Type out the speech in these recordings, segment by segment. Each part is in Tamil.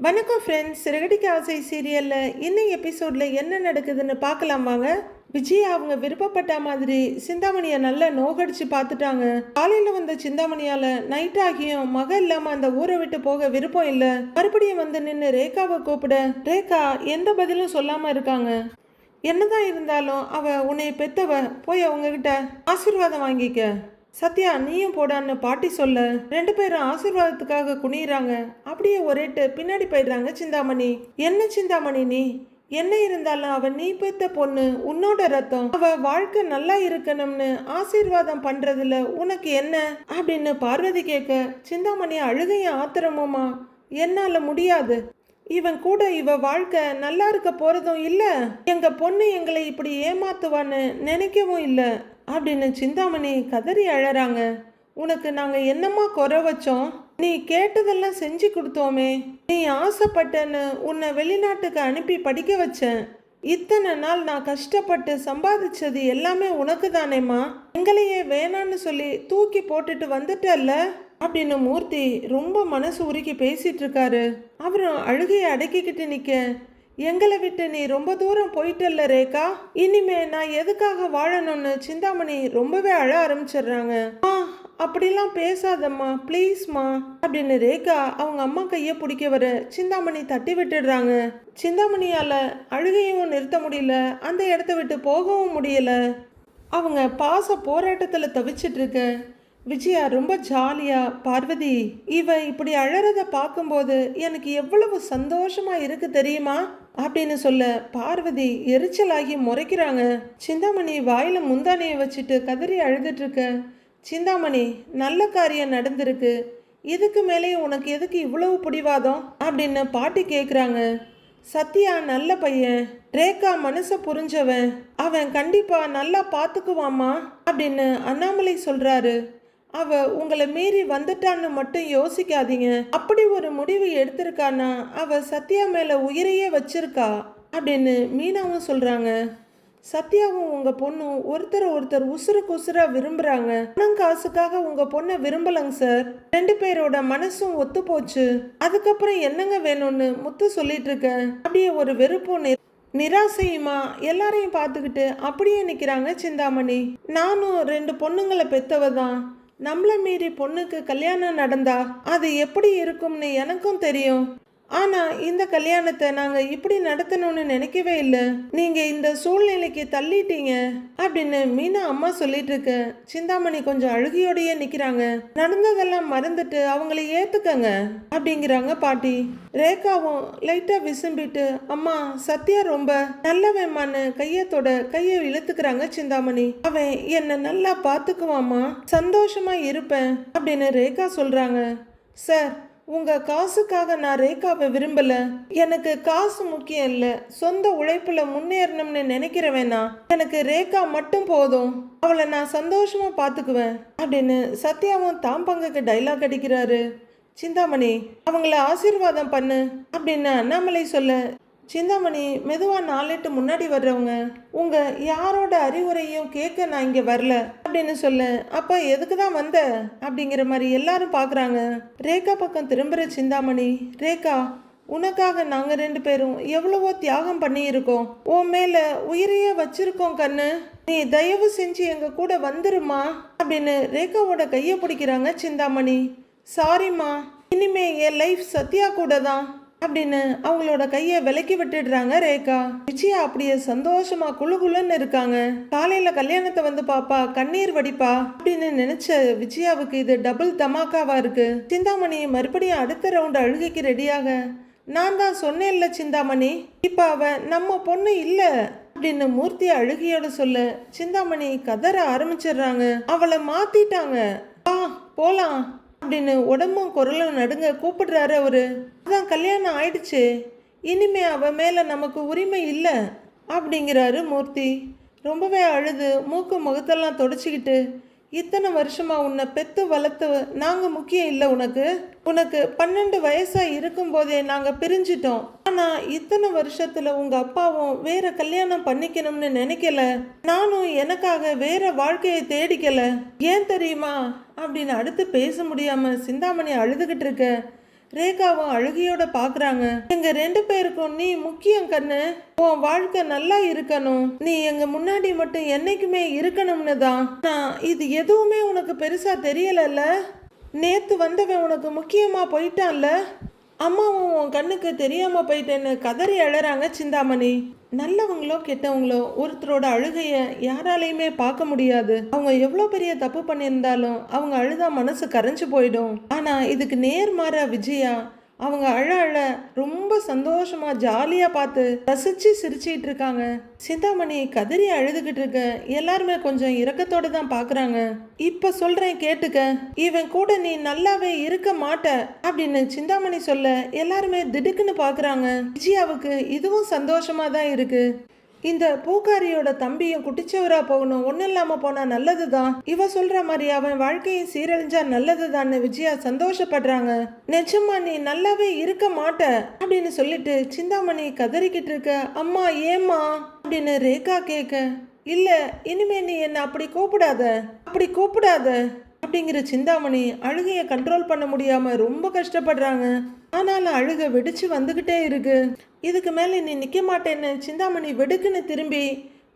வணக்கம் ஃப்ரெண்ட்ஸ். சிறகடிக்க ஆசை சீரியலில் இன்னும் எபிசோடில் என்ன நடக்குதுன்னு பார்க்கலாம் வாங்க. விஜய் அவங்க விருப்பப்பட்ட மாதிரி சிந்தாமணியை நல்லா நோகடிச்சு பார்த்துட்டாங்க. காலையில் வந்த சிந்தாமணியால் நைட் ஆகியும் மக இல்லாமல் அந்த ஊரை விட்டு போக விருப்பம் இல்லை. மறுபடியும் வந்து நின்று ரேகாவை கூப்பிட ரேகா எந்த பதிலும் சொல்லாமல் இருக்காங்க. என்னதான் இருந்தாலும் அவ உன்னை பெத்தவ, போய் அவங்ககிட்ட ஆசீர்வாதம் வாங்கிக்க. சத்யா நீயும் போடான்னு பாட்டி சொல்ல ரெண்டு பேரும் ஆசீர்வாதத்துக்காக குனிறாங்க. அப்படியே ஒரேட்டு பின்னாடி போயிடுறாங்க சிந்தாமணி. என்ன சிந்தாமணி நீ என்ன இருந்தாலும் அவ நீ பெத்த பொண்ணு, உன்னோட ரத்தம். அவ வாழ்க்கை நல்லா இருக்கணும்னு ஆசீர்வாதம் பண்றதுல உனக்கு என்ன அப்படின்னு பார்வதி கேட்க சிந்தாமணி அழுகையும் ஆத்திரமுமா, என்னால முடியாது. இவன் கூட இவ வாழ்க்கை நல்லா இருக்க போறதும் இல்ல, எங்க பொண்ணு எங்களை இப்படி ஏமாத்துவான்னு நினைக்கவும் இல்லை அப்படின்னு சிந்தாமணி கதறி அழறாங்க. உனக்கு நாங்க என்னம்மா குறை வச்சோம்? நீ கேட்டதெல்லாம் செஞ்சு கொடுத்தோமே. நீ ஆசைப்பட்டன்னு உன்னை வெளிநாட்டுக்கு அனுப்பி படிக்க வச்சேன். இத்தனை நாள் நான் கஷ்டப்பட்டு சம்பாதிச்சது எல்லாமே உனக்கு தானேம்மா. எங்களையே வேணான்னு சொல்லி தூக்கி போட்டுட்டு வந்துட்டல்ல அப்படின்னு மூர்த்தி ரொம்ப மனசு உருக்கி பேசிட்டு இருக்காரு. அவரும் அழுகையை அடக்கிக்கிட்டு நிக்க, எங்களை விட்டு நீ ரொம்ப தூரம் போயிட்டல்ல ரேகா, இனிமே நான் எதுக்காக வாழணும்னு சிந்தாமணி ரொம்பவே அழ ஆரம்பிச்சிடுறாங்க. அப்படிலாம் பேசாதம்மா ப்ளீஸ்மா அப்படின்னு ரேகா அவங்க அம்மா கையை பிடிக்க வர சிந்தாமணி தட்டி விட்டுடுறாங்க. சிந்தாமணியால அழுகையும் நிறுத்த முடியல, அந்த இடத்த விட்டு போகவும் முடியல. அவங்க பாச போராட்டத்தில் தவிச்சிட்டு இருக்க விஜயா ரொம்ப ஜாலியா, பார்வதி இவ இப்படி அழறத பார்க்கும்போது எனக்கு எவ்வளவு சந்தோஷமா இருக்கு தெரியுமா அப்படின்னு சொல்ல பார்வதி எரிச்சலாகி முறைக்கிறாங்க. சிந்தாமணி வாயில முந்தானையை வச்சுட்டு கதறி அழுதுட்டு இருக்க, சிந்தாமணி நல்ல காரியம் நடந்திருக்கு, இதுக்கு மேலே உனக்கு எதுக்கு இவ்வளவு பிடிவாதம் அப்படின்னு பாட்டி கேட்குறாங்க. சத்யா நல்ல பையன், ரேகா மனசை புரிஞ்சவன், அவன் கண்டிப்பா நல்லா பார்த்துக்குவாமா அப்படின்னு அண்ணாமலை சொல்றாரு. அவ உங்களை மீறி வந்துட்டான்னு மட்டும் யோசிக்காதீங்க. அப்படி ஒரு முடிவு எடுத்திருக்கானா அவ சத்யா மேல உயிரையே வச்சிருக்கா அப்படின்னு மீனாவும் சொல்றாங்க. சத்யாவும் உங்க பொண்ணும் ஒருத்தர் உசுருக்கு உசுரா விரும்புறாங்க. பணம் காசுக்காக உங்க பொண்ணை விரும்பலங்க சார். ரெண்டு பேரோட மனசும் ஒத்து போச்சு. அதுக்கப்புறம் என்னங்க வேணும்னு முத்து சொல்லிட்டு இருக்க. அப்படியே ஒரு வெறுப்பும் நிராசையுமா எல்லாரையும் பார்த்துக்கிட்டு அப்படியே நிற்கிறாங்க சிந்தாமணி. நானும் ரெண்டு பொண்ணுங்களை பெத்தவ தான். நம்மளை மீறி பொண்ணுக்கு கல்யாணம் நடந்தா அது எப்படி இருக்கும்னு எனக்கும் தெரியும். ஆனால் இந்த கல்யாணத்தை நாங்கள் இப்படி நடத்தணும்னு நினைக்கவே இல்லை. நீங்கள் இந்த சூழ்நிலைக்கு தள்ளிட்டீங்க அப்படின்னு மீனா அம்மா சொல்லிட்டு இருக்க சிந்தாமணி கொஞ்சம் அழுகையோடையே நிற்கிறாங்க. நடந்ததெல்லாம் மறந்துட்டு அவங்கள ஏற்றுக்கங்க அப்படிங்கிறாங்க பாட்டி. ரேகாவும் லைட்டாக விசும்பிட்டு அம்மா சத்யா ரொம்ப நல்லவன்மான்னு கையை இழுத்துக்கிறாங்க சிந்தாமணி. அவன் என்னை நல்லா பார்த்துக்குவாம்மா, சந்தோஷமா இருப்பேன் அப்படின்னு ரேகா சொல்கிறாங்க. சார் உங்க காசுக்காக நான் ரேகாவை விரும்பல. எனக்கு காசு முக்கியம் இல்லை, சொந்த உழைப்புல முன்னேறணும்னு நினைக்கிறவேனா. எனக்கு ரேகா மட்டும் போதும், அவளை நான் சந்தோஷமா பார்த்துக்குவேன் அப்படின்னு சத்யாவும் தாம் பங்குக்கு டைலாக் அடிக்கிறாரு. சிந்தாமணி அவங்கள ஆசீர்வாதம் பண்ணு அப்படின்னு அண்ணாமலை சொல்ல சிந்தாமணி மெதுவா நாளெட்டு முன்னாடி வர்றவங்க, உங்க யாரோட அறிவுரையும் கேட்க நான் இங்க வரல அப்படின்னு சொல்ல, அப்ப எதுக்கு தான் வந்த அப்படிங்கிற மாதிரி எல்லாரும் பாக்குறாங்க. ரேகா பக்கம் திரும்புற சிந்தாமணி, ரேகா உனக்காக நாங்க ரெண்டு பேரும் எவ்வளவோ தியாகம் பண்ணியிருக்கோம், உன் மேல உயிரையே வச்சிருக்கோம் கண்ணு, நீ தயவு செஞ்சு எங்க கூட வந்துருமா அப்படின்னு ரேகாவோட கையை பிடிக்கிறாங்க சிந்தாமணி. சாரிம்மா, இனிமே என் லைஃப் சத்யா கூட தான் அப்படின்னு அவங்களோட கையை விலக்கி விட்டுடுறாங்க ரேகா. விஜயா அப்படியே சந்தோஷமா குழுகுலுன்னு இருக்காங்க. காலையில கல்யாணத்தை வந்து பாப்பா கண்ணீர் வடிப்பா அப்படின்னு நினைச்ச விஜயாவுக்கு இது டபுள் தமாக்காவா இருக்கு. சிந்தாமணி மறுபடியும் அடுத்த ரவுண்ட் அழுகைக்கு ரெடியாக, நான் தான் சொன்னேன்ல சிந்தாமணி, இப்ப அவ நம்ம பொண்ணு இல்ல அப்படின்னு மூர்த்தி அழுகையோட சொல்ல சிந்தாமணி கதற ஆரம்பிச்சிடுறாங்க. அவளை மாத்திட்டாங்க, போலாம் அப்படின்னு உடம்பும் குரலும் நடுங்க கூப்பிடுறாரு அவரு. அதான் கல்யாணம் ஆயிடுச்சு, இனிமே அவ மேல நமக்கு உரிமை இல்லை அப்படிங்கிறாரு மூர்த்தி. ரொம்பவே அழுது மூக்கு முகத்தெல்லாம் தொடச்சிக்கிட்டு, இத்தனை வருஷமா உன்னை பெத்து வளர்த்து நாங்க முக்கியம் இல்லை உனக்கு. உனக்கு 12 வயசா இருக்கும் போதே நாங்க பிரிஞ்சிட்டோம். ஆனா இத்தனை வருஷத்துல உங்க அப்பாவும் வேற கல்யாணம் பண்ணிக்கணும்னு நினைக்கல, நானும் எனக்காக வேற வாழ்க்கையை தேடிக்கல. ஏன் தெரியுமா அப்படின்னு அடுத்து பேச முடியாம சிந்தாமணி அழுதுகிட்டு இருக்க ரேகாவும் அழுகையோட பாக்குறாங்க. எங்க 2 பேருக்கும் நீ முக்கியம் கண்ணு. உன் வாழ்க்கை நல்லா இருக்கணும், நீ எங்க முன்னாடி மட்டும் என்னைக்குமே இருக்கணும்னு தான். நான் இது எதுவுமே உனக்கு பெருசா தெரியலல்ல. நேத்து வந்தவன் உனக்கு முக்கியமா போயிட்டான்ல. அம்மாவும் உன் கண்ணுக்கு தெரியாம போயிட்டேன்னு கதறி அழறாங்க சிந்தாமணி. நல்லவங்களோ கெட்டவங்களோ ஒருத்தரோட அழுகைய யாராலையுமே பார்க்க முடியாது. அவங்க எவ்வளோ பெரிய தப்பு பண்ணியிருந்தாலும் அவங்க அழுதா மனசு கரைஞ்சு போயிடும். ஆனா இதுக்கு நேர்மாறா விஜயா அவங்க அழ அழ ரொம்ப சந்தோஷமா ஜாலியா பார்த்து ரசிச்சு சிரிச்சிட்டு இருக்காங்க. சிந்தாமணி கதறி அழுதுகிட்டு இருக்க எல்லாருமே கொஞ்சம் இரக்கத்தோட தான் பாக்குறாங்க. இப்ப சொல்றேன் கேட்டுக்க, இவன் கூட நீ நல்லாவே இருக்க மாட்ட அப்படின்னு சிந்தாமணி சொல்ல எல்லாருமே திடுக்குன்னு பாக்குறாங்க. விஜயாவுக்கு இதுவும் சந்தோஷமா தான் இருக்கு. இந்த பூக்காரியோட தம்பியும் குட்டிச்சவரா போகணும், ஒன்னும் இல்லாம போனா நல்லதுதான். இவ சொல்ற மாதிரி அவன் வாழ்க்கையும் சீரழிஞ்சா நல்லதுதான்னு விஜயா சந்தோஷப்படுறாங்க. நிஜமா நீ நல்லாவே இருக்க மாட்ட அப்படின்னு சொல்லிட்டு சிந்தாமணி கதறிக்கிட்டு இருக்க. அம்மா ஏம்மா அப்படின்னு ரேகா கேட்க, இல்ல இனிமே நீ என்ன அப்படி கூப்பிடாத அப்படிங்கிற சிந்தாமணி அழுகைய கண்ட்ரோல் பண்ண முடியாம ரொம்ப கஷ்டப்படுறாங்க. ஆனாலும் அழுக வெடிச்சு வந்துகிட்டே இருக்கு. இதுக்கு மேல நீ நிக்க மாட்டேன்னு சிந்தாமணி வெடுக்குன்னு திரும்பி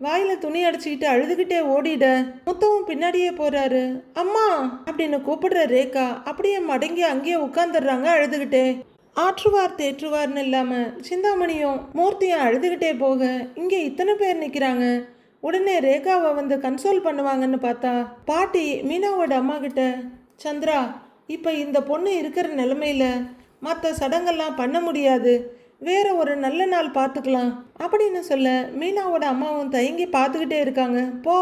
வாயில துணி அடிச்சுக்கிட்டு அழுதுகிட்டே ஓடிட முத்தவும் பின்னாடியே போறாரு. அம்மா அப்படின்னு கூப்பிடுற ரேகா அப்படியே மடங்கி அங்கேயே உட்கார்ந்துடுறாங்க அழுதுகிட்டே. ஆற்றுவார் தேற்றுவார்னு இல்லாம சிந்தாமணியும் மூர்த்தியும் அழுதுகிட்டே போக இங்கே இத்தனை பேர் நிக்கிறாங்க. உடனே ரேகாவை வந்து கன்சோல் பண்ணுவாங்கன்னு பார்த்தா பாட்டி மீனாவோட அம்மா கிட்ட, சந்திரா இப்போ இந்த பொண்ணு இருக்கிற நிலைமையில மற்ற சடங்கெல்லாம் பண்ண முடியாது, வேற ஒரு நல்ல நாள் பார்த்துக்கலாம் அப்படின்னு சொல்ல மீனாவோட அம்மாவும் தயங்கி பார்த்துக்கிட்டே இருக்காங்க. போ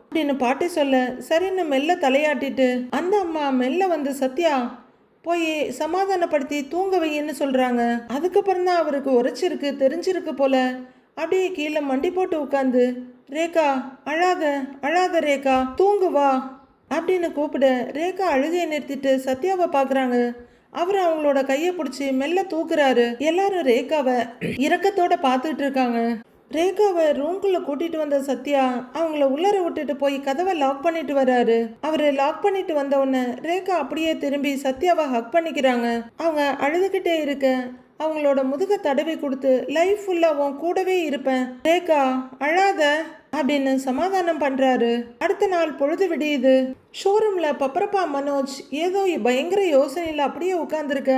அப்படின்னு பாட்டி சொல்ல சரின்னு மெல்ல தலையாட்டிட்டு அந்த அம்மா மெல்ல வந்து சத்யா போய் சமாதானப்படுத்தி தூங்க வைன்னு சொல்றாங்க. அதுக்கப்புறம் தான் அவருக்கு உரைச்சிருக்கு தெரிஞ்சிருக்கு போல. அப்படியே கீழே மண்டி போட்டு உட்காந்து ரேகா அழாத ரேகா தூங்கு வா அப்படின்னு கூப்பிட ரேகா அழுகையை நிறுத்திட்டு சத்யாவை பார்க்குறாங்க. அவர் அவங்களோட கையை பிடிச்சி மெல்ல தூக்குறாரு. எல்லாரும் ரேகாவை இரக்கத்தோட பார்த்துட்டு இருக்காங்க. ரேகாவை ரூம்குள்ள கூட்டிட்டு வந்த சத்யா அவங்கள உள்ளர விட்டுட்டு போய் கதவை லாக் பண்ணிட்டு வர்றாரு. அவரு லாக் பண்ணிட்டு வந்த உடனே ரேகா அப்படியே திரும்பி சத்யாவை ஹக் பண்ணிக்கிறாங்க. அவங்க அழுதுகிட்டே இருக்க அவங்களோட முதுக தடவி கொடுத்து லைஃப் ஃபுல்லா உன் கூடவே இருப்பேன் ரேகா அழாத அப்படின்னு சமாதானம் பண்றாரு. அடுத்த நாள் பொழுது விடியுது. ஷோரூம்ல பப்பரப்பா மனோஜ் ஏதோ பயங்கர யோசனையில அப்படியே உட்கார்ந்துருக்க.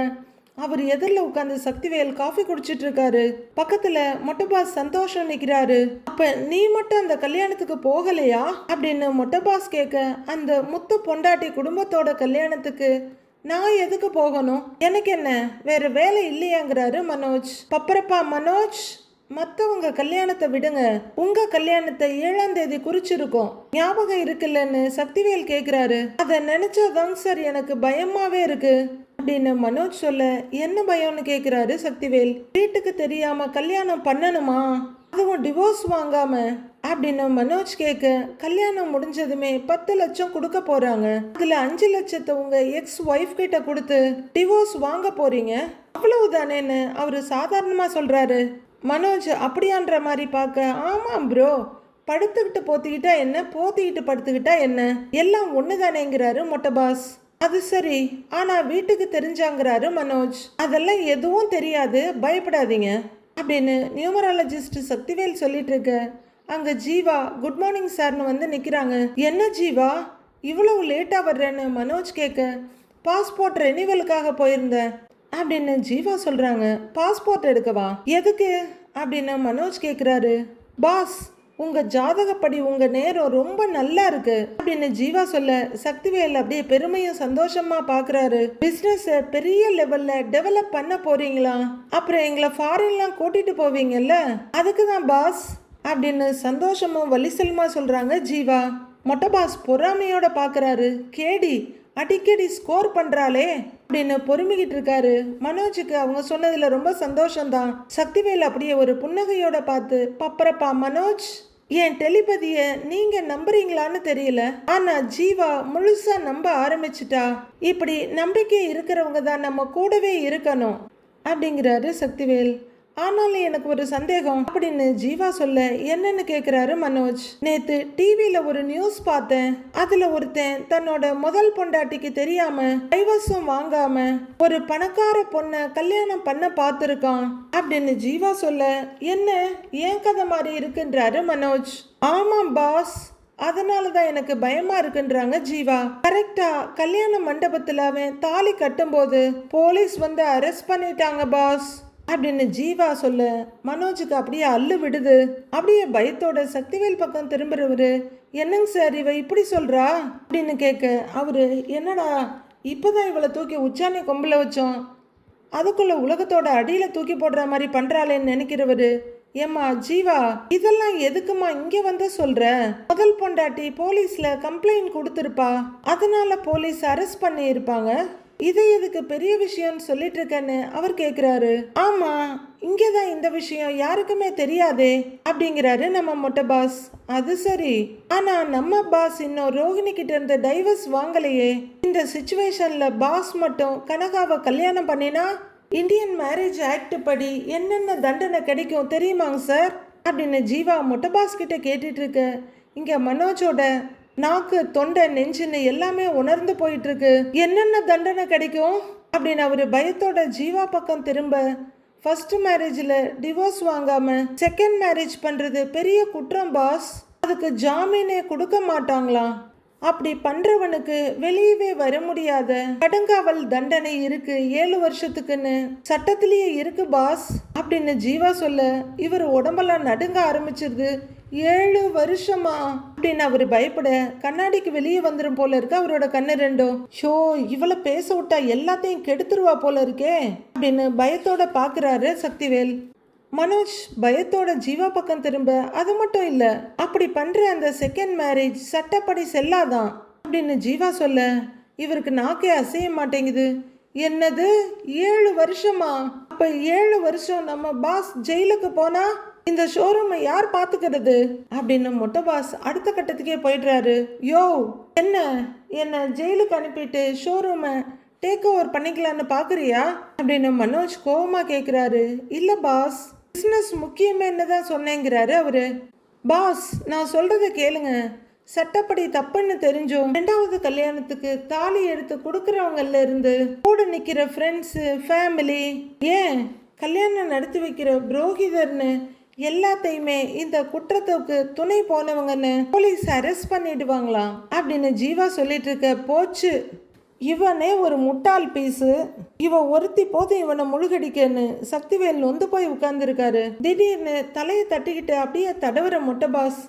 அவர் எதிரில் உட்காந்து சக்திவேல் காஃபி குடிச்சிட்டு இருக்காரு. பக்கத்துல மொட்டைபாஸ் சந்தோஷம் நிக்கிறாரு. அப்ப நீ மட்டும் அந்த கல்யாணத்துக்கு போகலையா அப்படின்னு மொட்டைபாஸ் கேட்க, அந்த முத்து பொண்டாட்டி குடும்பத்தோட கல்யாணத்துக்கு நான் எதுக்கு போகணும், எனக்கு என்ன வேற வேலை இல்லையாங்கிறாரு மனோஜ். பப்பரப்பா மனோஜ், மற்றவங்க கல்யாணத்தை விடுங்க, உங்க கல்யாணத்தை 7ஆம் தேதி குறிச்சிருக்கோம், ஞாபகம் இருக்குல்லன்னு சக்திவேல் கேக்குறாரு. அதை நினைச்சாதாங்க சார் எனக்கு பயமாவே இருக்கு அப்படின்னு மனோஜ் சொல்ல, என்ன பயம்னு கேக்குறாரு சக்திவேல். வீட்டுக்கு தெரியாம கல்யாணம் பண்ணணுமா, அதுவும் டிவோர்ஸ் வாங்காம அப்படின்னு மனோஜ் கேட்க, கல்யாணம் முடிஞ்சதுமே 10 லட்சம் கொடுக்க போறாங்க, அதுல 5 லட்சத்தை உங்க எக்ஸ் ஒய்ஃப் கிட்ட கொடுத்து டிவோர்ஸ் வாங்க போறீங்க, அவ்வளவுதானேன்னு அவரு சாதாரணமா சொல்றாரு. மனோஜ் அப்படியான்ற மாதிரி பார்க்க, ஆமாம் ப்ரோ, படுத்துக்கிட்டு போத்திக்கிட்டா என்ன, போத்திக்கிட்டு படுத்துக்கிட்டா என்ன, எல்லாம் ஒண்ணுதானேங்கிறாரு மொட்டைபாஸ். அது சரி, ஆனா வீட்டுக்கு தெரிஞ்சாங்கிறாரு மனோஜ். அதெல்லாம் எதுவும் தெரியாது, பயப்படாதீங்க அப்படின்னு நியூமராலஜிஸ்ட் சக்திவேல் சொல்லிட்டு இருக்க, அங்க ஜீவா குட் மார்னிங் சார்னு வந்து நிக்கிறாங்க. என்ன ஜீவா இவ்வளவு லேட்டா வர்றேன்னு மனோஜ் கேட்க, பாஸ்போர்ட் ரெனிவலுக்காக போயிருந்தேன் அப்படின்னு ஜீவா சொல்றாங்க. பாஸ்போர்ட் எடுக்கவா, எதுக்கு அப்படின்னு மனோஜ் கேக்குறாரு. பாஸ், உங்க ஜாதகப்படி உங்க நேரம் ரொம்ப நல்லா இருக்கு அப்படின்னு ஜீவா சொல்ல, சக்திவேல் அப்படியே பெருமையும் சந்தோஷமா பாக்குறாரு. பிசினஸ் பெரிய லெவல்ல டெவலப் பண்ண போறீங்களா, அப்புறம் எங்களை ஃபாரின்லாம் கூட்டிட்டு போவீங்கல்ல, அதுக்கு தான் பாஸ் அப்படின்னு சந்தோஷமும் வலிசலுமா சொல்றாங்க ஜீவா. மொட்டை பாஸ் பொறாமையோட பாக்குறாரு. கேடி அடிக்கடி ஸ்கோர் பண்றாளே அப்படின்னு பொறுமிக்கிட்டு இருக்காரு. மனோஜுக்கு அவங்க சொன்னதுல ரொம்ப சந்தோஷம்தான். சக்திவேல் அப்படியே ஒரு புன்னகையோட பார்த்து, பப்பரப்பா மனோஜ், என் டெலிபதியை நீங்க நம்புறீங்களான்னு தெரியல, ஆனா ஜீவா முழுசா நம்ப ஆரம்பிச்சிட்டா. இப்படி நம்பிக்கை இருக்கிறவங்க தான் நம்ம கூடவே இருக்கணும் அப்படிங்கிறாரு சக்திவேல். ஆனாலும் எனக்கு ஒரு சந்தேகம் அப்படின்னு ஜீவா சொல்ல என்னன்னு கேக்குறாரு மனோஜ். நேத்து டிவில ஒரு நியூஸ் பார்த்தேன். அதுல ஒருத்தன் தன்னோட முதல் பொண்டாட்டிக்கு தெரியாம டைவர்ஸும் வாங்காம ஒரு பணக்கார பொண்ணை கல்யாணம் பண்ண பார்த்திருக்கான் அப்படின்னு ஜீவா சொல்ல என்ன ஏன் கதை மாதிரி இருக்குன்றாரு மனோஜ். ஆமாம் பாஸ், அதனாலதான் எனக்கு பயமா இருக்குன்றாங்க ஜீவா. கரெக்டா கல்யாண மண்டபத்துல அவன் தாலி கட்டும்போது போலீஸ் வந்து அரெஸ்ட் பண்ணிட்டாங்க பாஸ் அப்படின்னு ஜீவா சொல்ல மனோஜுக்கு அப்படியே அல்லு விடுது. அப்படியே பயத்தோட சக்திவேல் பக்கம் திரும்புறவரு என்னங்க சார் இவ இப்படி சொல்றா அப்படின்னு கேட்க அவரு என்னடா இப்பதான் இவளை தூக்கி உச்சாணி கொம்புல வச்சோம், அதுக்குள்ள உலகத்தோட அடியில தூக்கி போடுற மாதிரி பண்றாளேன்னு நினைக்கிறவரு ஏம்மா ஜீவா இதெல்லாம் எதுக்குமா இங்க வந்து சொல்ற? முதல் பொண்டாட்டி போலீஸ்ல கம்ப்ளைண்ட் கொடுத்திருப்பா, அதனால போலீஸ் அரெஸ்ட் பண்ணி இருப்பாங்க. இது எதுக்கு பெரிய விஷயம்னு சொல்லிட்டு இருக்கேன்னு அவர் கேக்குறாரு. ஆமா இங்கதான் இந்த விஷயம் யாருக்குமே தெரியாதே அப்படிங்கிறாரு நம்ம மொட்டை பாஸ். அது சரி, ஆனா நம்ம பாஸ் இன்னும் ரோஹிணி கிட்ட இருந்து டைவர்ஸ் வாங்கலையே. இந்த சிச்சுவேஷன்ல பாஸ் மட்டும் கனகாவை கல்யாணம் பண்ணினா இந்தியன் மேரேஜ் ஆக்ட் படி என்னென்ன தண்டனை கிடைக்கும் தெரியுமாங்க சார் அப்படின்னு ஜீவா மொட்டை பாஸ் கிட்ட கேட்டுட்டு இருக்க. இங்க மனோஜோட நாக்கு தொண்டை நெஞ்சுன்னு எல்லாமே உணர்ந்து போயிட்டு இருக்கு. என்னென்ன தண்டனை கிடைக்கும் அப்படின்னு அவரு பயத்தோட ஜீவா பக்கம் திரும்ப, ஃபர்ஸ்ட் மேரேஜ்ல டிவோர்ஸ் வாங்காம செகண்ட் மேரேஜ் பண்றது பெரிய குற்றம் பாஸ், அதுக்கு ஜாமீனே கொடுக்க மாட்டாங்களாம். அப்படி பண்றவனுக்கு வெளியவே வர முடியாத கடுங்காவல் தண்டனை இருக்கு 7 வருஷத்துக்குன்னு சட்டத்திலேயே இருக்கு பாஸ் அப்படின்னு ஜீவா சொல்ல இவர் உடம்பெல்லாம் நடுங்க ஆரம்பிச்சிருது. 7 வருஷமா அப்படின்னு அவரு பயப்பட கண்ணாடிக்கு வெளியே வந்துடும் போல இருக்கு அவரோட கண்ணு ரெண்டும். ஷோ இவளை பேச விட்டா எல்லாத்தையும் கெடுத்துருவா போல இருக்கே அப்படின்னு பயத்தோட பாக்குறாரு சக்திவேல். மனோஜ் பயத்தோட ஜீவா பக்கம் திரும்ப அது மட்டும் இல்ல அப்படி பண்ற அந்த செகண்ட் மேரேஜ் சட்டப்படி செல்லாதான் அப்படின்னு ஜீவா சொல்ல இவருக்கு நாக்கே அசைய மாட்டேங்குது. என்னது 7 வருஷமா? அப்ப 7 வருஷம் நம்ம பாஸ் ஜெயிலுக்கு போனா இந்த ஷோரூமை யார் பாத்துக்கிறது அப்படின்னு மொட்டை பாஸ் அடுத்த கட்டத்துக்கே போயிடுறாரு. யோ என்ன ஜெயிலுக்கு அனுப்பிட்டு ஷோரூமை டேக் ஓவர் பண்ணிக்கலான்னு பாக்குறியா அப்படின்னு மனோஜ் கோவமா கேக்குறாரு. இல்ல பாஸ், பிசினஸ் முக்கியமே என்னதான் சொன்னேங்கிறாரு அவரு. பாஸ் நான் சொல்றத கேளுங்க, சட்டப்படி தப்புன்னு தெரிஞ்சும் 2வது கல்யாணத்துக்கு தாலி எடுத்து கொடுக்கறவங்கல இருந்து கூட நிக்கிற ஃப்ரெண்ட்ஸு ஃபேமிலி ஏன் கல்யாணம் நடத்தி வைக்கிற புரோகிதர்னு எல்லாத்தையுமே இந்த குற்றத்துக்கு துணை போனவங்கன்னு போலீஸ் அரெஸ்ட் பண்ணிடுவாங்களாம் அப்படின்னு ஜீவா சொல்லிட்டு இருக்க. போச்சு, இவனே ஒரு முட்டாள் பீஸு, இவன் ஒருத்தி போதும் இவனை முழுகடிக்கன்னு சக்திவேல் நொந்து போய் உட்கார்ந்துருக்காரு. திடீர்னு தலையை தட்டிக்கிட்டு அப்படியே தடவுற மொட்டை பாஸ்.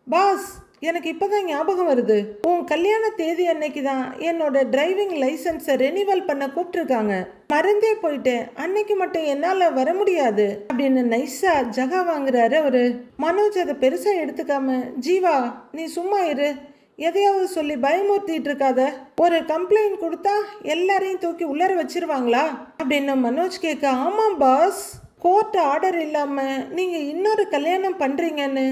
பாஸ் எனக்கு இப்போதான் ஞாபகம் வருது, உன் கல்யாண தேதி அன்னைக்கு தான் என்னோட டிரைவிங் லைசன்ஸை ரெனிவல் பண்ண கூப்பிட்டுருக்காங்க, மறந்தே போயிட்டேன், அன்னைக்கு மட்டும் என்னால் வர முடியாது அப்படின்னு நைஸா ஜகா வாங்குறாரு அவரு. மனோஜ் அதை பெருசாக எடுத்துக்காம ஜீவா நீ சும்மா இரு, எதையாவது சொல்லி பயமுறுத்திட்டு இருக்காத, ஒரு கம்ப்ளைண்ட் கொடுத்தா எல்லாரையும் தூக்கி உள்ளர வச்சிருவாங்களா அப்படின்னு மனோஜ் கேட்க. ஆமாம் பாஸ், கோர்ட் ஆர்டர் இல்லாம நீங்க இன்னொரு கல்யாணம் பண்றீங்கன்னு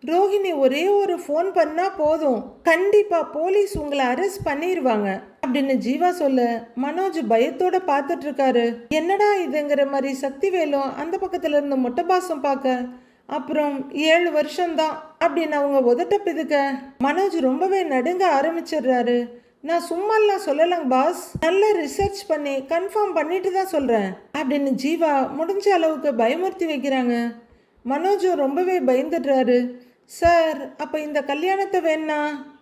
ரோஹிணி ஒரே ஒரு ஃபோன் பண்ணா போதும், கண்டிப்பா போலீஸ் உங்களை அரெஸ்ட் பண்ணிடுவாங்க அப்படின்னு ஜீவா சொல்ல மனோஜ் பயத்தோட பார்த்துட்டு இருக்காரு. என்னடா இதுங்கிற மாதிரி சக்திவேலும் அந்த பக்கத்துல இருந்து மொட்டை பாசம் பார்க்க. அப்புறம் 7 வருஷம்தான் அப்படின்னு அவங்க உதட்டப்பிதுக்க மனோஜ் ரொம்பவே நடுங்க ஆரம்பிச்சிடுறாரு. நான் சும்மாலாம் சொல்லலைங்க பாஸ், நல்ல ரிசர்ச் பண்ணி கன்ஃபார்ம் பண்ணிட்டு தான் சொல்கிறேன் அப்படின்னு ஜீவா முடிஞ்ச அளவுக்கு பயமுறுத்தி வைக்கிறாங்க. மனோஜும் ரொம்பவே பயந்துடுறாரு. சார் அப்போ இந்த கல்யாணத்தை வேணா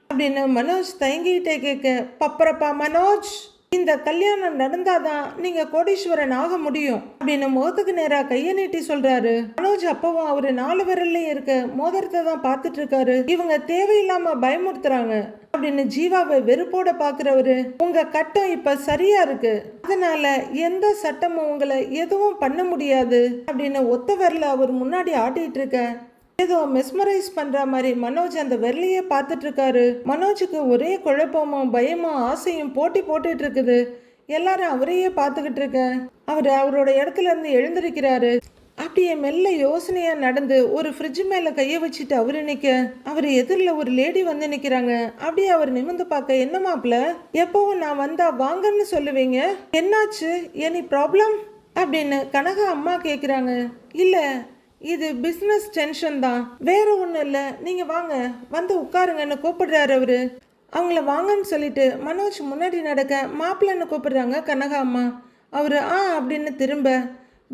அப்படின்னு மனோஜ் தயங்கிட்டே கேட்க, பப்பரப்பா மனோஜ் இந்த கல்யாணம் நடந்தாதான் நீங்க கோடீஸ்வரன் ஆக முடியும் அப்படின்னு முகத்துக்கு நேரா கையை நீட்டி சொல்றாரு. மனோஜ் அப்பவும் அவரு 4 விரல்லையும் இருக்க மோதிரத்தை தான் பார்த்துட்டு இருக்காரு. இவங்க தேவையில்லாம பயமுறுத்துறாங்க அப்படின்னு ஜீவாவை வெறுப்போட பாக்குறவரு, உங்க கட்டம் இப்ப சரியா இருக்கு, அதனால எந்த சட்டமும் உங்களை எதுவும் பண்ண முடியாது அப்படின்னு ஒத்த விரல அவர் முன்னாடி ஆட்டிட்டு இருக்க. ஏதோ மெஸ்மரைஸ் பண்ற மாதிரி மனோஜ் அந்த வெள்ளையே பார்த்துட்டு இருக்காரு. மனோஜுக்கு ஒரே குழப்பமும் பயமும் ஆசையும் போட்டி போட்டுட்டு இருக்குது. எல்லாரும் அவரையே பார்த்துக்கிட்டு இருக்க. அவரோட இடத்துல இருந்து எழுந்திருக்கிறாரு. அப்படியே மெல்ல யோசனையா நடந்து ஒரு ஃப்ரிட்ஜ் மேல கைய வச்சுட்டு அவரு நிக்க, அவர் எதிரில் ஒரு லேடி வந்து நிக்கிறாங்க. அப்படியே அவர் நிமிந்து பார்க்க, என்ன மாப்பிள்ள எப்பவும் நான் வந்தா வாங்கன்னு சொல்லுவீங்க, என்னாச்சு, எனி ப்ராப்ளம் அப்படின்னு கனகா அம்மா கேட்குறாங்க. இல்லை, இது பிஸ்னஸ் டென்ஷன் தான், வேற ஒன்றும் இல்லை, நீங்கள் வாங்க வந்து உட்காருங்கன்னு கூப்பிடுறாரு அவரு. அவங்கள வாங்கன்னு சொல்லிட்டு மனோஜ் முன்னாடி நடக்க மாப்பிள்ளைன்னு கூப்பிடுறாங்க கனகா அம்மா. அவரு அப்படின்னு திரும்ப,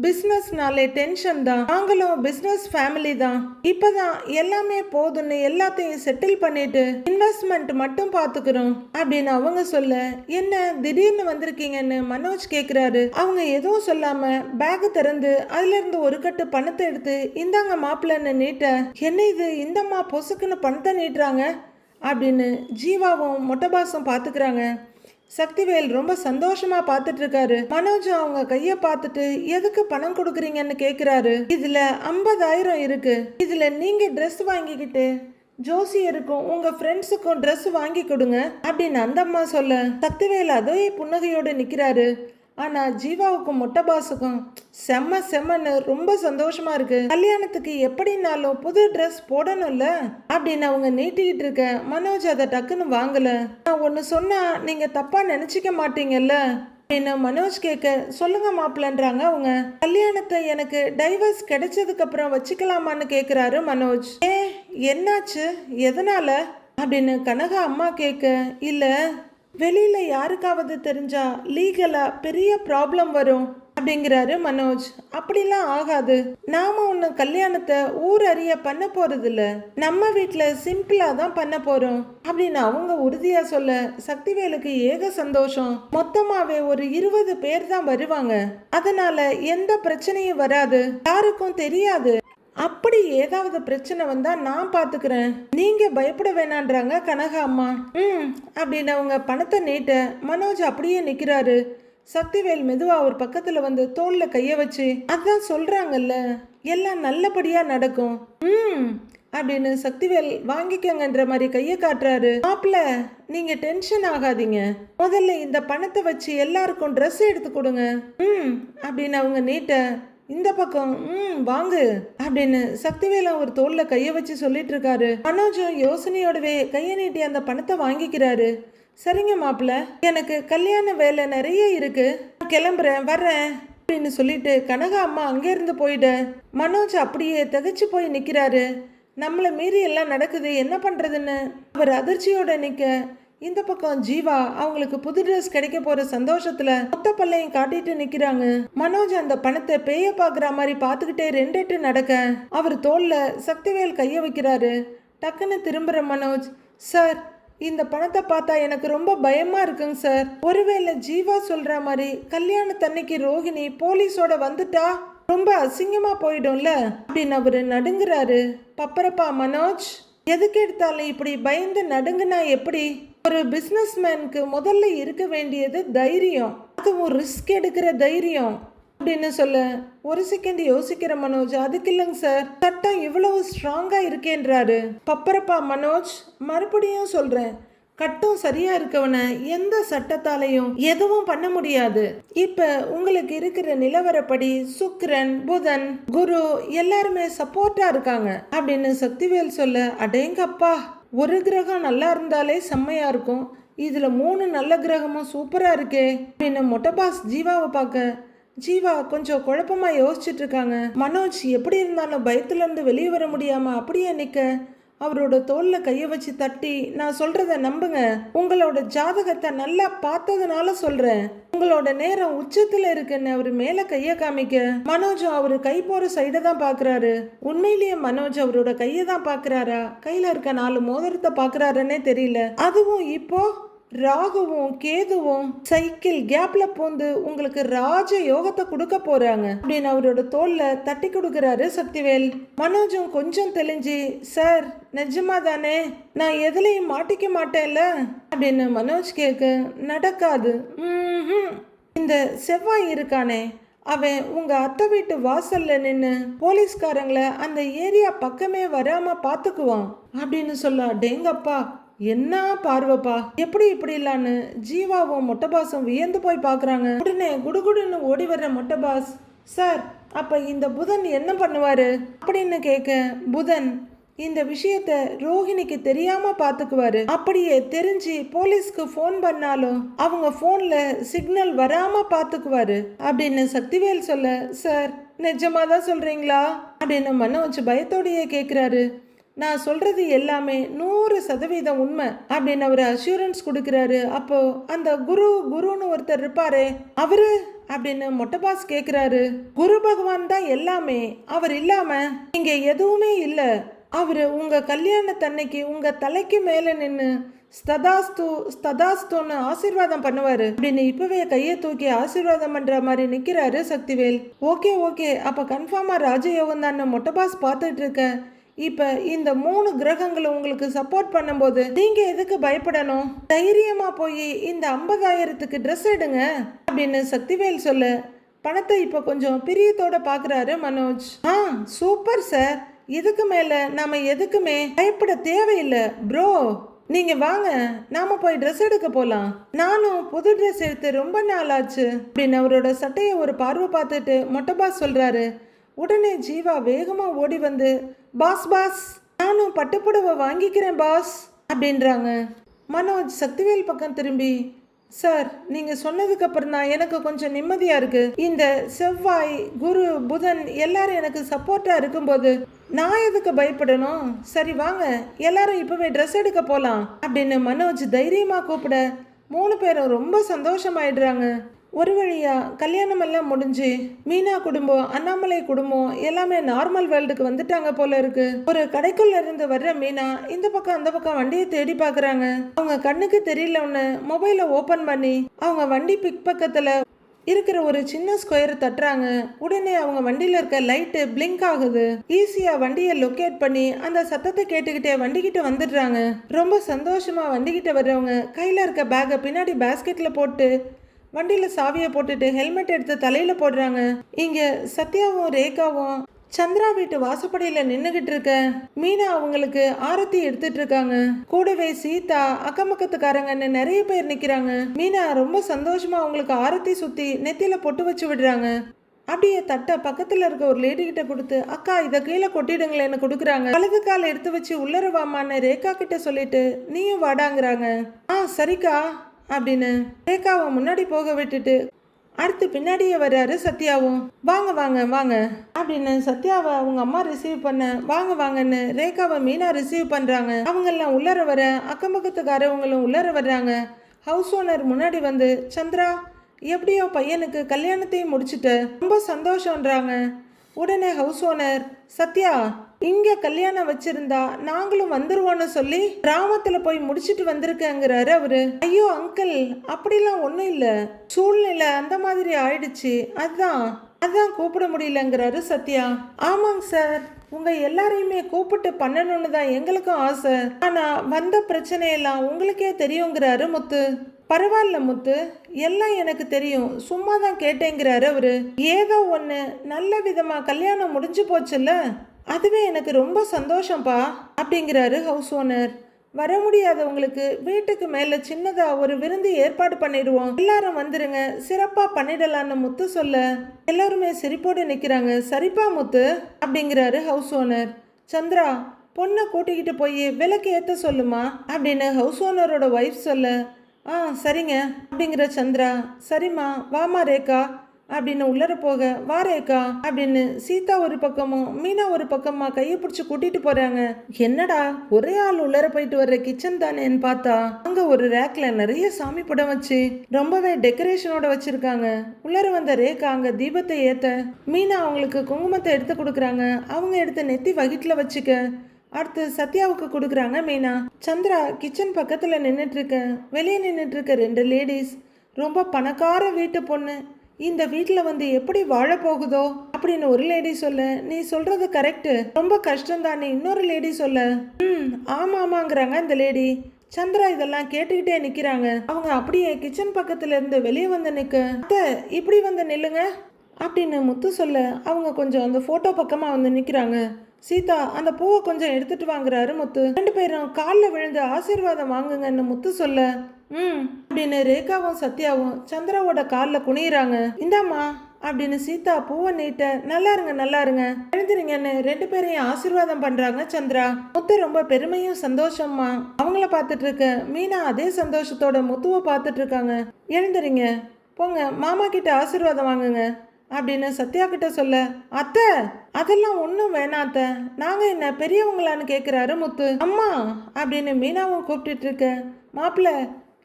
பிஸ்னஸ்னாலே டென்ஷன் தான், நாங்களும் பிஸ்னஸ் ஃபேமிலி தான், இப்போதான் எல்லாமே போதுன்னு எல்லாத்தையும் செட்டில் பண்ணிட்டு இன்வெஸ்ட்மெண்ட் மட்டும் பார்த்துக்கிறோம் அப்படின்னு அவங்க சொல்ல, என்ன திடீர்னு வந்திருக்கீங்கன்னு மனோஜ் கேட்குறாரு. அவங்க எதுவும் சொல்லாம பேக் திறந்து அதுல இருந்து ஒரு கட்டு பணத்தை எடுத்து இந்தாங்க மாப்பிள்ளைன்னு நீட்ட, என்ன இது இந்தம்மா பொசுக்குன்னு பணத்தை நீட்டுறாங்க அப்படின்னு ஜீவாவும் மொட்டபாசும் பார்த்துக்கிறாங்க. சக்திவேல் ரொம்ப சந்தோஷமா பார்த்துட்டு இருக்காரு. மனோஜும் அவங்க கைய பார்த்துட்டு எதுக்கு பணம் கொடுக்குறீங்கன்னு கேக்குறாரு. இதுல 50,000 இருக்கு, இதுல நீங்க ட்ரெஸ் வாங்கிக்கிட்டு ஜோசியருக்கும் உங்க ஃப்ரெண்ட்ஸுக்கும் ட்ரெஸ் வாங்கி கொடுங்க அப்படின்னு அந்த அம்மா சொல்ல, சக்திவேல் அதே புன்னகையோடு நிக்கிறாரு. ஆனா ஜீவாவுக்கும் மொட்டபாசுக்கும் செம்மன்னு ரொம்ப சந்தோஷமா இருக்கு. கல்யாணத்துக்கு எப்படின்னாலும் புது ட்ரெஸ் போடணும்ல அப்படின்னு அவங்க நீட்டிக்கிட்டு இருக்க மனோஜ் அதை டக்குன்னு வாங்கல. நான் ஒன்னு சொன்னா நீங்க தப்பா நினைச்சிக்க மாட்டீங்கல்ல அப்படின்னு மனோஜ் கேட்க, சொல்லுங்க மாப்பிள்ளன்றாங்க அவங்க. கல்யாணத்தை எனக்கு டைவர்ஸ் கிடைச்சதுக்கு அப்புறம் வச்சுக்கலாமான்னு கேக்குறாரு மனோஜ். என்னாச்சு, எதனால அப்படின்னு கனகா அம்மா கேட்க, இல்ல வெளியில யாருக்காவது தெரிஞ்சா லீகலா பெரிய ப்ராப்ளம் வரும் அப்படிங்கிறாரு மனோஜ். அப்படிலாம் ஆகாது, நாம ஒண்ணு கல்யாணத்தை ஊர் அறிய பண்ண போறது இல்ல, நம்ம வீட்டுல சிம்பிளா தான் பண்ண போறோம் அப்படின்னு அவங்க உறுதியா சொல்ல, சக்திவேலுக்கு ஏக சந்தோஷம். மொத்தமாவே ஒரு 20 பேர் தான் வருவாங்க, அதனால எந்த பிரச்சனையும் வராது, யாருக்கும் தெரியாது. அப்படி ஏதாவது பிரச்சனை வந்தா நான் பாத்துக்கிறேன், நீங்க பயப்பட வேணான்றாங்க கனகா அம்மா. அப்படின்னு அவங்க பணத்தை நீட்ட மனோஜ் அப்படியே நிக்கிறாரு. சக்திவேல் மெதுவா ஒரு பக்கத்துல வந்து தோல்ல கைய வச்சு, அதான் சொல்றாங்கல்ல எல்லாம் நல்லபடியா நடக்கும் அப்படின்னு சக்திவேல் வாங்கிக்கங்கன்ற மாதிரி கைய காட்டுறாரு. மாப்பிள்ள, நீங்க டென்ஷன் ஆகாதீங்க, முதல்ல இந்த பணத்தை வச்சு எல்லாருக்கும் ட்ரெஸ் எடுத்து கொடுங்க அப்படின்னு அவங்க நீட்ட, இந்த பக்கம் வாங்கு அப்படின்னு சக்திவேல ஒரு தோல்ல கைய வச்சு சொல்லிட்டு இருக்காரு. மனோஜும் யோசனையோடவே கைய நீட்டி அந்த பணத்தை வாங்கிக்கிறாரு. சரிங்க மாப்பிள்ள, எனக்கு கல்யாண வேலை நிறைய இருக்கு, கிளம்புறேன் வர்றேன் அப்படின்னு சொல்லிட்டு கனகா அம்மா அங்கே இருந்து போயிட மனோஜ் அப்படியே திகைச்சு போய் நிக்கிறாரு. நம்மளை மீறி எல்லாம் நடக்குது, என்ன பண்றதுன்னு அவர் அதிர்ச்சியோட நிக்க, இந்த பக்கம் ஜீவா அவங்களுக்கு புது ட்ரெஸ் கிடைக்க போற சந்தோஷத்துல மொத்த பல்லையும் காட்டிட்டு நிக்கிறாங்க. மனோஜ் அந்த பணத்தை பேய பாக்குற மாதிரி பாத்துக்கிட்டே 2 எட்டு நடக்க அவர் தோல்ல சக்திவேல் கைய வைக்கிறாரு. டக்குன்னு திரும்புற மனோஜ், சார் இந்த பணத்தை பார்த்தா எனக்கு ரொம்ப பயமா இருக்குங்க சார், ஒருவேளை ஜீவா சொல்ற மாதிரி கல்யாணத்தன்னைக்கு ரோஹிணி போலீஸோட வந்துட்டா ரொம்ப அசிங்கமா போயிடும்ல அப்படின்னு அவரு நடுங்குறாரு. பப்பரப்பா மனோஜ், எதுக்கு எடுத்தாலும் இப்படி பயந்து நடுங்குனா எப்படி? ஒரு பிசினஸ்மேனுக்கு முதல்ல இருக்க வேண்டியது தைரியம், அதுவும் ரிஸ்க் எடுக்கிற தைரியம் அப்படின்னு சொல்ல ஒரு செகண்ட் யோசிக்கிற மனோஜ், அதுக்கு இல்லைங்க சார், சட்டம் இவ்வளவு ஸ்ட்ராங்கா இருக்கேன்றாரு. பப்பரப்பா மனோஜ், மறுபடியும் சொல்றேன், கட்டம் சரியா இருக்கவன எந்த சட்டத்தாலையும் எதுவும் பண்ண முடியாது. இப்ப உங்களுக்கு இருக்கிற நிலவரப்படி சுக்கிரன், புதன், குரு எல்லாருமே சப்போர்ட்டா இருக்காங்க அப்படின்னு சக்திவேல் சொல்ல, அடேங்கப்பா, ஒரு கிரகம் நல்லா இருந்தாலே செம்மையா இருக்கும், இதுல 3 நல்ல கிரகமும் சூப்பரா இருக்கே அப்படின்னு மொட்டபாஸ் ஜீவாவை பார்க்க, ஜீவா கொஞ்சம் குழப்பமா யோசிச்சுட்டு இருக்காங்க. மனோஜ் எப்படி இருந்தாலும் பயத்துல இருந்து வெளியே வர முடியாம அப்படியே நிக்க அவரோட தோல்ல கைய வச்சு தட்டி, நான் சொல்றத நம்புங்க, உங்களோட ஜாதகத்தை நல்லா பார்த்ததுனால சொல்றேன், உங்களோட நேரம் உச்சத்துல இருக்குன்னு அவரு மேல கைய காமிக்க மனோஜ் அவரு கை போற சைட தான் பாக்குறாரு. உண்மையிலேயே மனோஜ் அவரோட கைய தான் பாக்குறாரா, கையில இருக்க 4 மோதிரத்தை பாக்குறாருன்னே தெரியல. அதுவும் இப்போ ராகுவும் கேதுவும் சைக்கிள் கேப்ல போந்து உங்களுக்கு ராஜ யோகத்தை கொடுக்க போறாங்க அப்படின்னு அவரோட தோல்ல தட்டி கொடுக்கறாரு சக்திவேல். மனோஜும் கொஞ்சம் தெளிஞ்சு, சார் நிஜமா தானே, நான் எதுலையும் மாட்டிக்க மாட்டேன்ல அப்படின்னு மனோஜ் கேட்க, நடக்காது, இந்த செவ்வாய் இருக்கானே அவன் உங்க அத்தை வீட்டு வாசல்ல நின்னு போலீஸ்காரங்களை அந்த ஏரியா பக்கமே வராம பாத்துக்குவான் அப்படின்னு சொல்ல, டேங்கப்பா என்ன பார்வப்பா, எப்படி இப்படி இல்லான்னு ஜீவாவும் மொட்டபாசும் வியந்து போய் பாக்குறாங்க. உடனே குடுகுடுன்னு ஓடி வர்ற மொட்டபாஸ், சார் அப்ப இந்த புதன் என்ன பண்ணுவாரு அப்படின்னு கேட்க, புதன் இந்த விஷயத்த ரோஹிணிக்கு தெரியாம பாத்துக்குவாரு. அப்படியே தெரிஞ்சு போலீஸ்க்கு ஃபோன் பண்ணாலும் அவங்க போன்ல சிக்னல் வராம பாத்துக்குவாரு அப்படின்னு சக்திவேல் சொல்ல, சார் நிஜமாதான் சொல்றீங்களா அப்படின்னு மனோஜ் பயத்தோடையே கேக்குறாரு. நான் சொல்றது எல்லாமே 100% உண்மை அப்படின்னு அவர் அஷூரன்ஸ் கொடுக்கிறாரு. அப்போ அந்த குருன்னு ஒருத்தர் இருப்பாரே அவரு அப்படின்னு மொட்டை பாஸ் கேக்குறாரு. குரு பகவான் தான் எல்லாமே, அவர் இல்லாம இங்க எதுவுமே இல்ல. அவரு உங்க கல்யாணத்தன்னைக்கு உங்க தலைக்கு மேல நின்னு ஸ்ததாஸ்து ஸ்ததாஸ்துன்னு ஆசீர்வாதம் பண்ணுவாரு அப்படின்னு இப்பவே கையை தூக்கி ஆசீர்வாதம் பண்ற மாதிரி நிக்கிறாரு சக்திவேல். ஓகே ஓகே, அப்ப கன்ஃபார்மா ராஜயோகம் தான் மொட்டை பாஸ் பார்த்துட்டு இருக்க. இப்ப இந்த 3 கிரகங்களும் உங்களுக்கு சப்போர்ட் பண்ணும்போது நீங்க எதுக்கு பயப்படணும்? தைரியமா போய் இந்த 50,000க்கு ட்ரெஸ் எடுங்க அப்படின்னு சக்திவேல் சொல்ல, பணத்தை இப்ப கொஞ்சம் பிரியத்தோட பாக்குறாரு மனோஜ். சூப்பர் சார், இதுக்கு மேல நாம எதுக்குமே பயப்பட தேவையில்லை ப்ரோ. நீங்க வாங்க, நாம போய் ட்ரெஸ் எடுக்க போலாம். நானும் புது ட்ரெஸ் எடுத்து ரொம்ப நாள் ஆச்சு அப்படின்னு அவரோட சட்டையை ஒரு பார்வை பார்த்துட்டு மொட்டை பாஸ் சொல்றாரு. உடனே ஜீவா வேகமா ஓடி வந்து, பாஸ் பாஸ் நானும் பட்டுப்புடவை வாங்கிக்கிறேன் பாஸ் அப்படின்றாங்க. மனோஜ் சக்திவேல் பக்கம் திரும்பி, சார் நீங்க சொன்னதுக்கு அப்புறம் தான் எனக்கு கொஞ்சம் நிம்மதியா இருக்கு. இந்த செவ்வாய் குரு புதன் எல்லாரும் எனக்கு சப்போர்ட்டா இருக்கும்போது நான் எதுக்கு பயப்படணும்? சரி வாங்க எல்லாரும் இப்பவே ட்ரெஸ் எடுக்க போலாம் அப்படின்னு மனோஜ் தைரியமா கூப்பிட 3 பேரும் ரொம்ப சந்தோஷமாயிடுறாங்க. ஒரு வழியா கல்யாணம் எல்லாம் முடிஞ்சு மீனா குடும்பம் அண்ணாமலை குடும்பம் எல்லாமே நார்மல் வேர்ல்டுக்கு வந்துட்டாங்க போல இருக்கு. ஒரு கடைக்குள்ள இருந்து வர்ற மீனா இந்த பக்கம் அந்த பக்கம் வண்டியை தேடி பாக்குறாங்க. அவங்க கண்ணுக்கு தெரியலன்னு மொபைலை ஓபன் பண்ணி அவங்க வண்டி பிக் பக்கத்துல இருக்கிற ஒரு சின்ன ஸ்கொயர் தட்டுறாங்க. உடனே அவங்க வண்டியில இருக்க லைட்டு பிளிங்க் ஆகுது. ஈஸியா வண்டியை லொக்கேட் பண்ணி அந்த சத்தத்தை கேட்டுக்கிட்டே வண்டிகிட்ட வந்துடுறாங்க. ரொம்ப சந்தோஷமா வண்டிகிட்ட வர்றவங்க கையில இருக்க பேக்கை பின்னாடி பேஸ்கெட்ல போட்டு வண்டியில சாவியை போட்டுட்டு ஹெல்மெட் எடுத்து தலையில போடுறாங்க. இங்க சத்யாவும் ரேகாவும் சந்திரா வீட்டு வாசப்படியில நின்னுகிட்டு இருக்க மீனா அவங்களுக்கு ஆரத்தி எடுத்துட்டு இருக்காங்க. கூடவே சீதா அக்கம் பக்கத்துக்காரங்கன்னு நிறைய பேர் நிக்கிறாங்க. மீனா ரொம்ப சந்தோஷமா அவங்களுக்கு ஆரத்தி சுத்தி நெத்தியில பொட்டு வச்சு விடுறாங்க. அப்படியே தட்டை பக்கத்துல இருக்க ஒரு லேடி கிட்ட கொடுத்து, அக்கா இதை கீழே கொட்டிடுங்களேன்னு கொடுக்குறாங்க. வலது கால எடுத்து வச்சு உள்ளர வாமான்னு ரேகா கிட்ட சொல்லிட்டு நீயும் வாடாங்கிறாங்க. சரிக்கா அப்படின்னு ரேகாவை முன்னாடி போக விட்டுட்டு அடுத்து பின்னாடியே வர்றாரு சத்யாவும். வாங்க வாங்க வாங்க அப்படின்னு சத்யாவை அவங்க அம்மா ரிசீவ் பண்ண வாங்க வாங்கன்னு ரேகாவை மீனா ரிசீவ் பண்றாங்க. அவங்க எல்லாம் உள்ளர வர அக்கம் பக்கத்துக்காரவங்களும் உள்ளர வர்றாங்க. ஹவுஸ் ஓனர் முன்னாடி வந்து, சந்திரா எப்படியோ பையனுக்கு கல்யாணத்தையும் முடிச்சுட்டு ரொம்ப சந்தோஷம்ன்றாங்க. உடனே ஹவுஸ் ஓனர், சத்யா இங்க கல்யாணம் வச்சிருந்தா நாங்களும் வந்துருவோன்னு சொல்லி கிராமத்துல போய் முடிச்சிட்டு வந்திருக்கேங்கிறாரு அவரு. ஐயோ அங்கிள் அப்படிலாம் ஒண்ணும் இல்ல, சூழ்நிலை அந்த மாதிரி ஆயிடுச்சு, அதான் கூப்பிட முடியலங்கிறாரு சத்யா. ஆமாங்க சார், உங்க எல்லாரையுமே கூப்பிட்டு பண்ணணும்னு தான் எங்களுக்கும் ஆசை. ஆனா வந்த பிரச்சனையெல்லாம் உங்களுக்கே தெரியுங்கிறாரு முத்து. பரவாயில்ல முத்து, எல்லாம் எனக்கு தெரியும், சும்மா தான் கேட்டேங்கிறாரு அவரு. ஏதோ ஒன்று நல்ல விதமா கல்யாணம் முடிஞ்சு போச்சுல்ல, அதுவே எனக்கு ரொம்ப சந்தோஷம்ப்பா அப்படிங்கிறாரு ஹவுஸ் ஓனர். வர முடியாதவங்களுக்கு வீட்டுக்கு மேல சின்னதா ஒரு விருந்து ஏற்பாடு பண்ணிடுவோம், எல்லாரும் வந்துருங்க, சிறப்பா பண்ணிடலான்னு முத்து சொல்ல எல்லாருமே சிரிப்போடு நிக்கிறாங்க. சரிப்பா முத்து அப்படிங்கிறாரு ஹவுஸ் ஓனர். சந்திரா பொண்ணை கூட்டிக்கிட்டு போய் விளக்கு ஏத்த சொல்லுமா அப்படின்னு ஹவுஸ் ஓனரோட ஒய்ஃப் சொல்ல, சரிங்க அப்படிங்கிற சந்திரா. சரிம்மா வாமா ரேகா அப்படின்னு உள்ளர போக, வா ரேகா அப்படின்னு சீதா ஒரு பக்கமும் மீனா ஒரு பக்கமா கையை பிடிச்சி கூட்டிட்டு போறாங்க. என்னடா ஒரே ஆள் உள்ளர போயிட்டு வர்ற கிச்சன் தானேன்னு பார்த்தா அங்க ஒரு ரேக்ல நிறைய சாமி படம் வச்சு ரொம்பவே டெக்கரேஷனோட வச்சிருக்காங்க. உள்ளர வந்த ரேகா அங்க தீபத்தை ஏத்த மீனா அவங்களுக்கு குங்குமத்தை எடுத்து கொடுக்குறாங்க. அவங்க எடுத்து நெத்தி வகிட்டுல வச்சுக்க அடுத்து சத்யாவுக்கு கொடுக்குறாங்க மீனா. சந்திரா கிச்சன் பக்கத்துல நின்றுட்டு இருக்க, வெளியே நின்றுட்டு இருக்க 2 லேடிஸ் ரொம்ப பணக்கார வீட்டு பொண்ணு, இந்த வீட்டில் வந்து எப்படி வாழ போகுதோ அப்படின்னு ஒரு லேடி சொல்ல, நீ சொல்றது கரெக்டு, ரொம்ப கஷ்டம்தானே இன்னொரு லேடி சொல்ல, ஆமாங்கிறாங்க இந்த லேடி. சந்திரா இதெல்லாம் கேட்டுக்கிட்டே நிக்கிறாங்க. அவங்க அப்படியே கிச்சன் பக்கத்துல இருந்து வெளியே வந்து நிக்க, அத்தை இப்படி வந்து நில்லுங்க அப்படின்னு முத்து சொல்ல அவங்க கொஞ்சம் அந்த போட்டோ பக்கமா வந்து நிக்கிறாங்க. சீதா அந்த பூவை கொஞ்சம் எடுத்துட்டு வாங்குறாரு முத்து. 2 பேரும் காலில் விழுந்து ஆசீர்வாதம் வாங்குங்கன்னு முத்து சொல்ல அப்படின்னு ரேகாவும் சத்யாவும் சந்திராவோட காலில் குனிறாங்க. இந்தாம்மா அப்படின்னு சீதா பூவை நீட்ட நல்லா இருங்க நல்லா இருங்க எழுந்துறீங்கன்னு 2 பேரையும் ஆசீர்வாதம் பண்றாங்க சந்திரா. முத்து ரொம்ப பெருமையும் சந்தோஷமா அவங்கள பார்த்துட்டு இருக்க மீனா அதே சந்தோஷத்தோட முத்துவை பார்த்துட்டு இருக்காங்க. எழுந்துறீங்க, போங்க மாமா கிட்ட ஆசீர்வாதம் வாங்குங்க அப்படின்னு சத்யா கிட்ட சொல்ல, அத்தை அதெல்லாம் ஒன்றும் வேணாம் அத்தை, நாங்கள் என்ன பெரியவங்களான்னு கேட்குறாரு முத்து. அம்மா அப்படின்னு மீனாவும் கூப்பிட்டுட்டு இருக்க, மாப்பிள்ள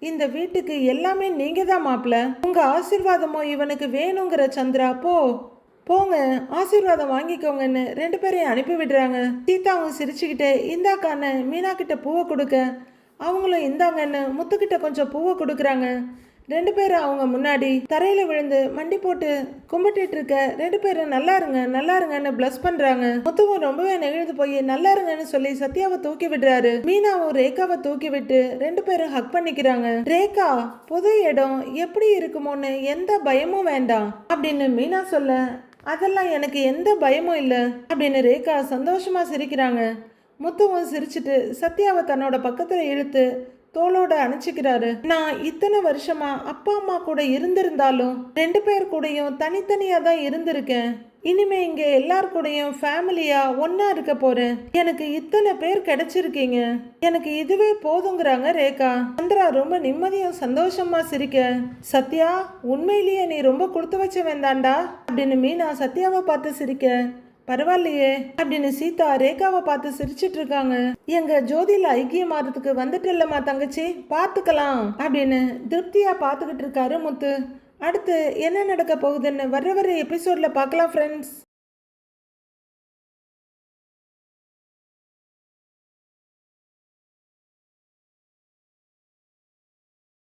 இந்த வீட்டுக்கு எல்லாமே நீங்க தான் மாப்பிள்ள, உங்க ஆசீர்வாதமோ இவனுக்கு வேணுங்கிற சந்திரா. போங்க ஆசீர்வாதம் வாங்கிக்கோங்கன்னு 2 பேரையும் அனுப்பி விடுறாங்க. சீதாவும் சிரிச்சுக்கிட்டே இந்தாக்கான்னு மீனா கிட்ட பூவை கொடுக்க, அவங்களும் இந்தாங்கன்னு முத்துக்கிட்ட கொஞ்சம் பூவை கொடுக்குறாங்க. 2 பேரும் அவங்க முன்னாடி தரையில விழுந்து மண்டி போட்டு கும்பிட்டு இருக்க 2 பேரும் நல்லா இருங்கன்னு பிளஸ் பண்றாங்க. முத்துவும் ரொம்பவே நெகிழ்ந்து போய் நல்லா இருங்கன்னு சொல்லி சத்யாவை தூக்கி விடுறாரு. மீனாவும் ரேகாவை தூக்கி விட்டு 2 பேரும் ஹக் பண்ணிக்கிறாங்க. ரேகா புது இடம் எப்படி இருக்குமோன்னு எந்த பயமும் வேண்டாம் அப்படின்னு மீனா சொல்ல, அதெல்லாம் எனக்கு எந்த பயமும் இல்லை அப்படின்னு ரேகா சந்தோஷமா சிரிக்கிறாங்க. முத்துவும் சிரிச்சுட்டு சத்யாவை தன்னோட பக்கத்துல இழுத்து தோளோட அணைச்சிக்கிறாரு. நான் இத்தனை வருஷமா அப்பா அம்மா கூட இருந்திருந்தாலும் 2 பேர் கூடயும் தனித்தனியா தான் இருந்திருக்கேன். இனிமே இங்க எல்லார் கூடயும் ஃபேமிலியா ஒன்னா இருக்க போறேன். எனக்கு இத்தனை பேர் கிடைச்சிருக்கீங்க, எனக்கு இதுவே போதுங்கிறாங்க ரேகா. சந்திரா ரொம்ப நிம்மதியும் சந்தோஷமா சிரிக்க, சத்யா உண்மையிலேயே நீ ரொம்ப கொடுத்து வச்ச வேண்டாண்டா அப்படின்னு மீனா சத்யாவை பார்த்து சிரிக்க, பரவாயில்லையே அப்படின்னு சீதா ரேகாவை பார்த்து சிரிச்சிட்டு இருக்காங்க. எங்க ஜோதியில ஐக்கியமாறதுக்கு வந்துட்டு இல்லம்மா தங்கச்சி, பார்த்துக்கலாம் அப்படின்னு திருப்தியா பார்த்துக்கிட்டு இருக்காரு முத்து. அடுத்து என்ன நடக்க போகுதுன்னு வர எபிசோட்ல பார்க்கலாம் ஃப்ரெண்ட்ஸ்.